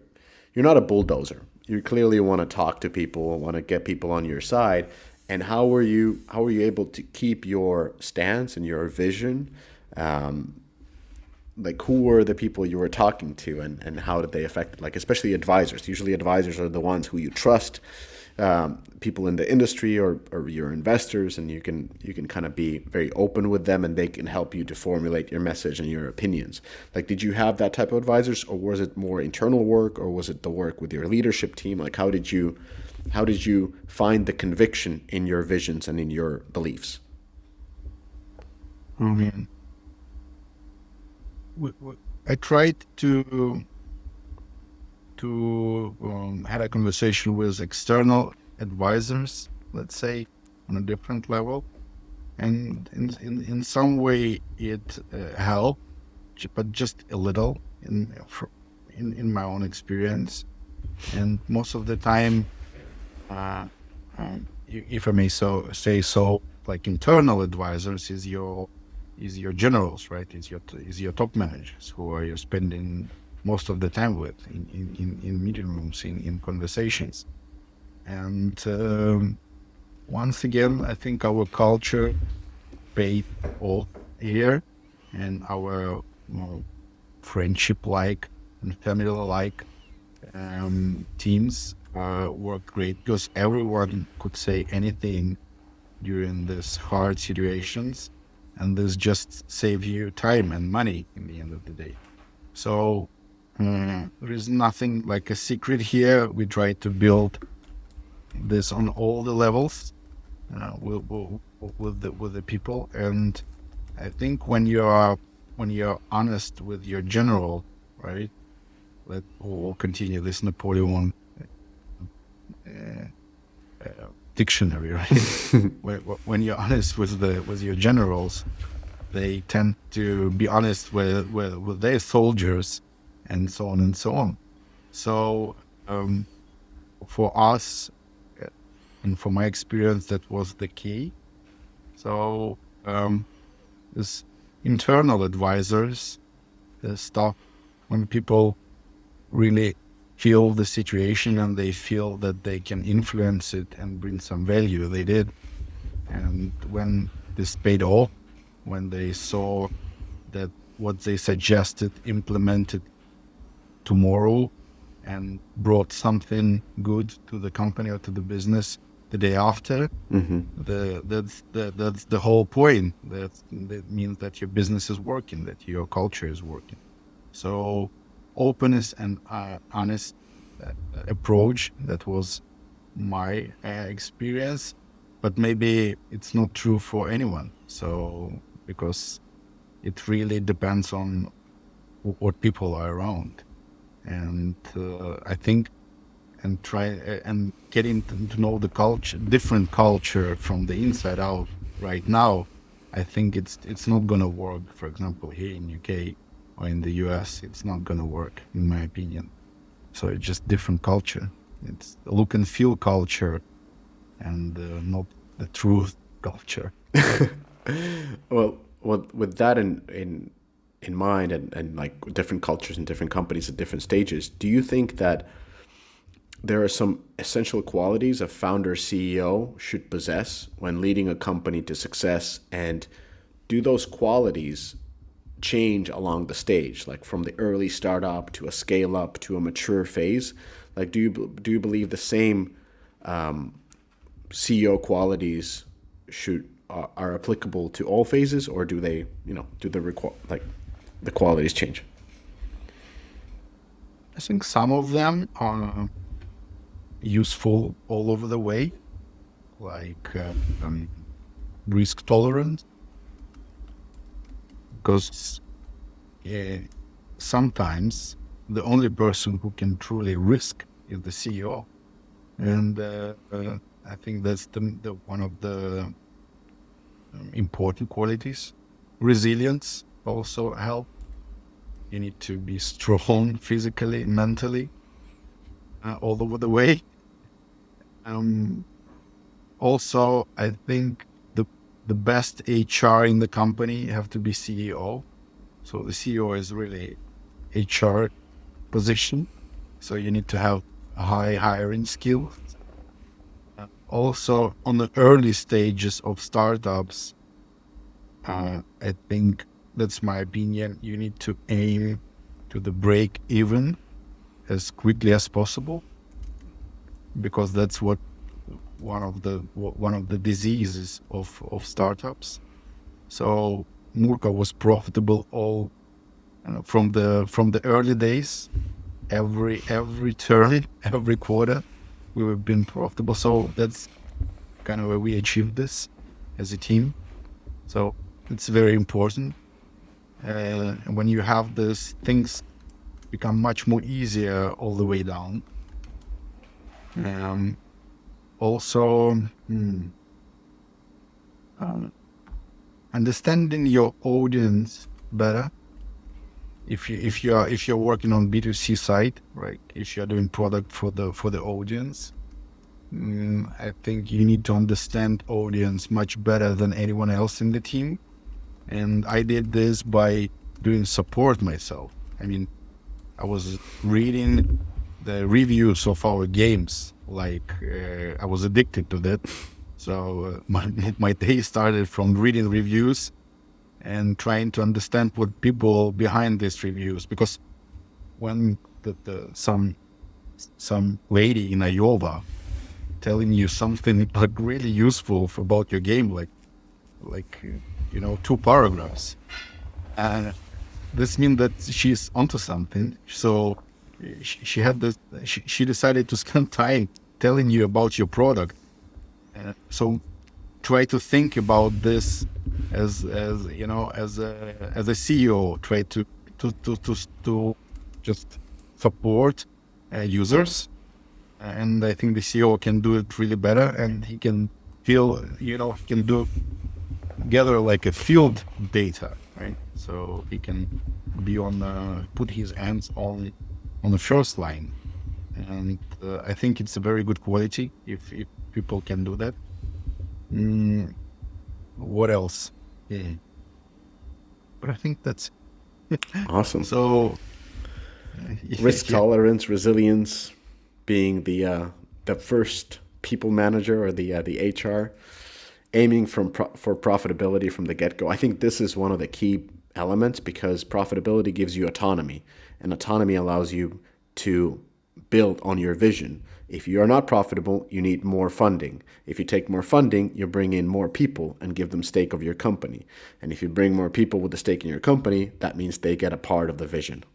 not a bulldozer. You clearly want to talk to people, want to get people on your side. And how were you able to keep your stance and your vision? Like who were the people you were talking to, and how did they affect it? Like especially advisors. Usually advisors are the ones who you trust, people in the industry, or your investors, and you can kind of be very open with them, and they can help you to formulate your message and your opinions. Like did you have that type of advisors, or was it more internal work, or was it the work with your leadership team? Like how did you find the conviction in your visions and in your beliefs? I mean, I tried to had a conversation with external advisors, let's say, on a different level, and in some way it helped, but just a little in my own experience. And most of the time, uh, if I may say so, like internal advisors is your generals, right? Is your top managers who are you spending most of the time with in meeting rooms, in conversations. And once again, I think our culture paid off here, and our friendship-like and family-like teams worked great because everyone could say anything during these hard situations, and this just save you time and money in the end of the day. So there is nothing like a secret here. We try to build this on all the levels with the people, and I think when you're honest with your general, right? We'll continue this Napoleon uh, dictionary, right? When you're honest with your generals, they tend to be honest with their soldiers, and so on and so on. So for us, uh, and from my experience, that was the key. So this internal advisors, the stuff when people really feel the situation and they feel that they can influence it and bring some value, they did. And when this paid off, when they saw that what they suggested implemented tomorrow and brought something good to the company or to the business the day after, that's the whole point. That means that your business is working, that your culture is working. So openness and honest approach, that was my experience, but maybe it's not true for anyone. So because it really depends on what people are around, and I think, and try and getting to know the culture, different culture from the inside out. Right now, I think it's not gonna work. For example, here in UK or in the US, it's not gonna work, in my opinion. So it's just different culture. It's a look and feel culture, and not the truth culture. Well, with that in mind, and like different cultures and different companies at different stages, do you think that there are some essential qualities a founder CEO should possess when leading a company to success? And do those qualities change along the stage, like from the early startup to a scale up to a mature phase? Like, do you believe the same CEO qualities are applicable to all phases, or do they, do the qualities change? I think some of them are useful all over the way, like risk tolerance, because uh, sometimes the only person who can truly risk is the CEO. And I think that's the one of the important qualities. Resilience also help. You need to be strong physically, mentally, all over the way. Um, Also, I think the best HR in the company have to be CEO. So the CEO is really HR position. So you need to have a high hiring skills. Also, on the early stages of startups, I think that's my opinion. You need to aim to the break even as quickly as possible, because that's what one of the diseases of startups. So Murka was profitable all from the early days. Every turn, every quarter, we have been profitable. So that's kind of where we achieved this as a team. So it's very important. And when you have this, things become much more easier all the way down. Um, Also, uh, understanding your audience better. If you're working on B2C side, right? If you're doing product for the audience, I think you need to understand audience much better than anyone else in the team. And I did this by doing support myself. I mean, I was reading the reviews of our games. Like I was addicted to that. So my day started from reading reviews and trying to understand what people behind these reviews. Because when some lady in Iowa telling you something like really useful about your game, like 2 paragraphs, and this means that she's onto something. So she had this. She decided to spend time telling you about your product. So try to think about this as a CEO. Try to just support users, and I think the CEO can do it really better, and he can he can gather like a field data, right? So he can be put his hands on the first line, and I think it's a very good quality if people can do that. Mm, what else? Yeah. But I think that's Awesome. so. Risk Yeah. tolerance, resilience, being the first people manager or the HR, aiming for profitability from the get go. I think this is one of the key elements because profitability gives you autonomy, and autonomy allows you to build on your vision. If you are not profitable, you need more funding. If you take more funding, you bring in more people and give them stake of your company. And if you bring more people with a stake in your company, that means they get a part of the vision.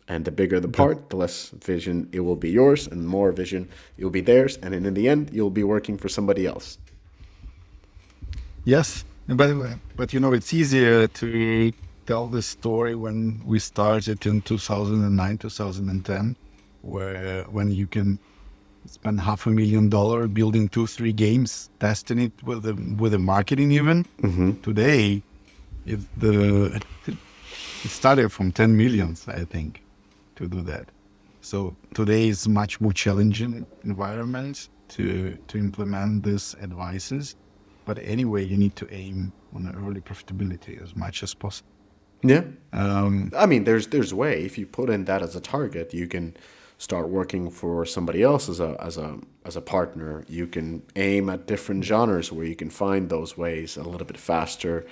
And the bigger the That, part, the less vision it will be yours, and the more vision it will be theirs. And in the end, you'll be working for somebody else. yes, but it's easier to tell this story when we started in 2009, 2010, where when you can spend $500,000 building 2, 3 games, testing it with the marketing even. Today, it started from 10 millions, I think, to do that. So today is much more challenging environment to implement these advices. But anyway, you need to aim on early profitability as much as possible. Yeah. I mean, there's a way. If you put in that as a target, you can start working for somebody else as a partner. You can aim at different genres where you can find those ways a little bit faster.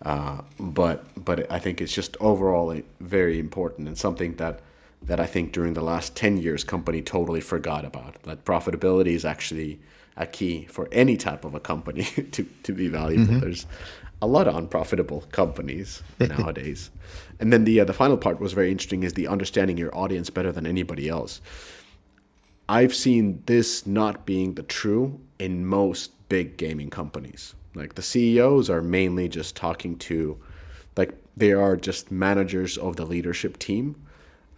But I think it's just overall very important and something that I think during the last 10 years company totally forgot about. That profitability is actually a key for any type of a company to be valuable. Mm-hmm. There's a lot of unprofitable companies nowadays. And then the final part was very interesting is the understanding your audience better than anybody else. I've seen this not being the true in most big gaming companies. Like the CEOs are mainly just talking to, like they are just managers of the leadership team,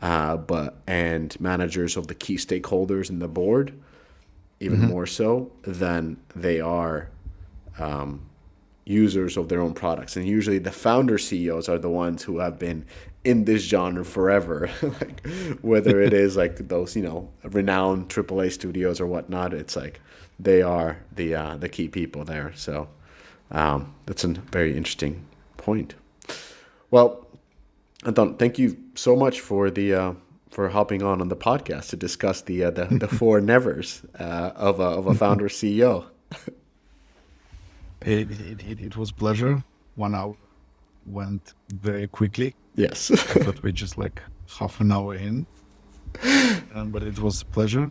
and managers of the key stakeholders in the board, even more so than they are users of their own products. And usually the founder CEOs are the ones who have been in this genre forever, like whether it is like those, renowned AAA studios or whatnot. It's like they are the key people there. So that's a very interesting point. Well, Anton, thank you so much for for hopping on the podcast to discuss the four nevers of a founder CEO. It was pleasure. 1 hour went very quickly. Yes. I thought we just like half an hour in, but it was a pleasure.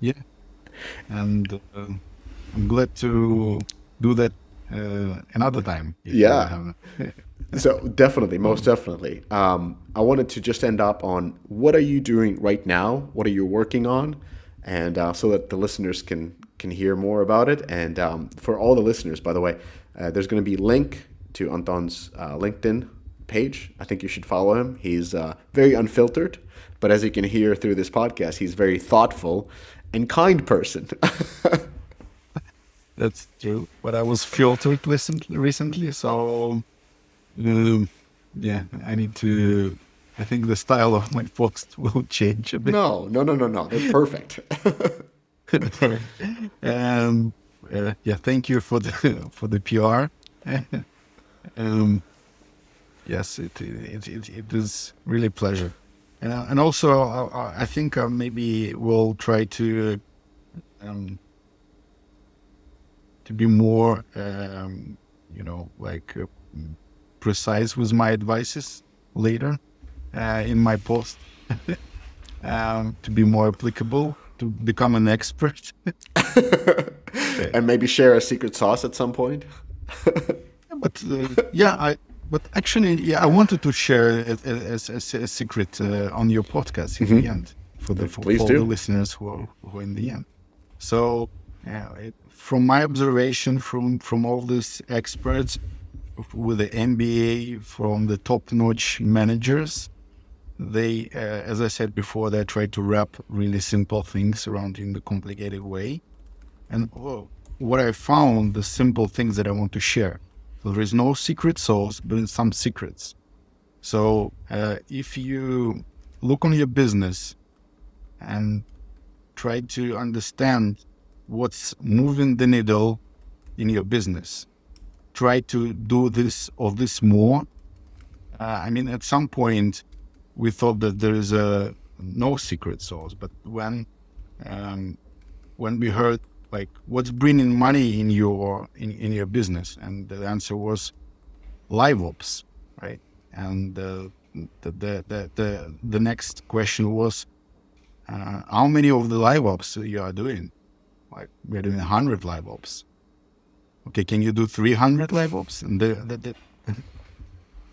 Yeah, and I'm glad to do that another time. If you Yeah. have- So definitely, most definitely. I wanted to just end up on what are you doing right now? What are you working on? And so that the listeners can hear more about it. And for all the listeners, by the way, there's going to be a link to Anton's LinkedIn page. I think you should follow him. He's very unfiltered, but as you can hear through this podcast, he's very thoughtful and kind person. That's true. But I was filtered recently, so yeah, I need to. I think the style of my post will change a bit. No. They're perfect. Yeah, thank you for the PR. Yes, it is really a pleasure, and also I think maybe we'll try to be more precise with my advices later in my post to be more applicable, to become an expert. And maybe share a secret sauce at some point. But but actually, I wanted to share it as a secret on your podcast in the end for Please all do. the listeners who are in the end. So, from my observation, from all these experts with the MBA, from the top-notch managers, they, as I said before, they try to wrap really simple things around in the complicated way. And what I found, the simple things that I want to share. So there is no secret sauce, but some secrets. So if you look on your business and try to understand what's moving the needle in your business, try to do this or this more. At some point, we thought that there is no secret sauce, but when we heard like what's bringing money in your business, and the answer was live ops, right? And the next question was how many of the live ops you are doing? Like we're doing 100 live ops. Okay, can you do 300 live ops? And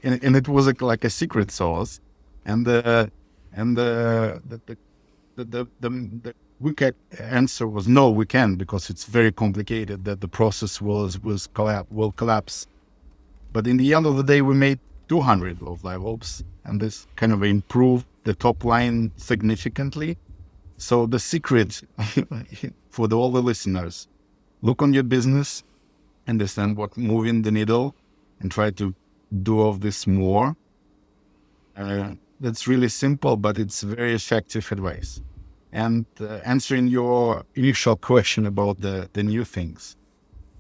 and it was like a secret sauce, and the quick answer was no, we can't, because it's very complicated. That the process will collapse. But in the end of the day, we made 200 of live ops, and this kind of improved the top line significantly. So the secret for all the listeners: look on your business, understand what moving the needle, and try to do of this more. That's really simple, but it's very effective advice. And answering your initial question about the new things,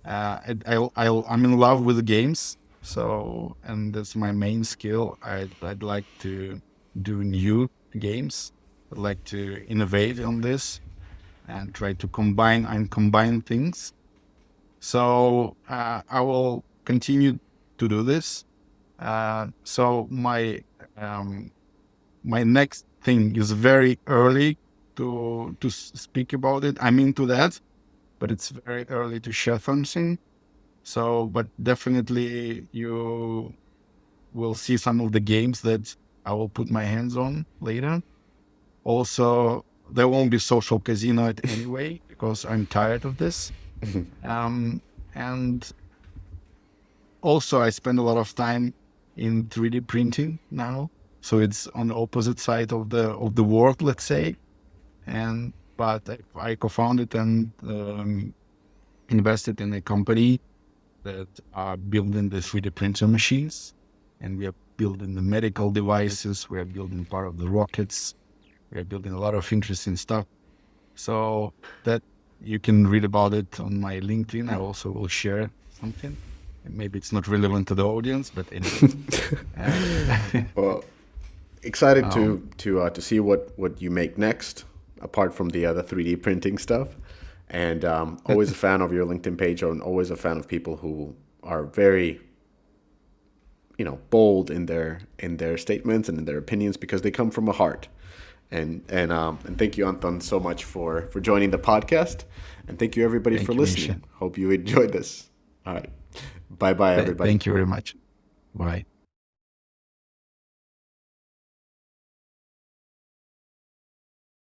I'm in love with the games, and that's my main skill. I'd like to do new games. I'd like to innovate on this and try to combine things. So I will continue to do this. So my next thing is very early to speak about it. I'm into that, but it's very early to share something. So, but definitely you will see some of the games that I will put my hands on later. Also, there won't be social casino anyway, because I'm tired of this. And also I spend a lot of time in 3D printing now. So it's on the opposite side of the world, let's say. But I co-founded and invested in a company that are building the 3D printer machines, and we are building the medical devices. We are building part of the rockets. We are building a lot of interesting stuff. So that you can read about it on my LinkedIn. I also will share something. Maybe it's not relevant to the audience, but anyway. Well, excited to see what you make next, apart from the other 3D printing stuff. And always a fan of your LinkedIn page, and always a fan of people who are very, bold in their statements and in their opinions, because they come from a heart. And thank you, Anton, so much for joining the podcast, and thank you everybody for listening. Misha. Hope you enjoyed this. All right, bye everybody. Thank you very much. Bye.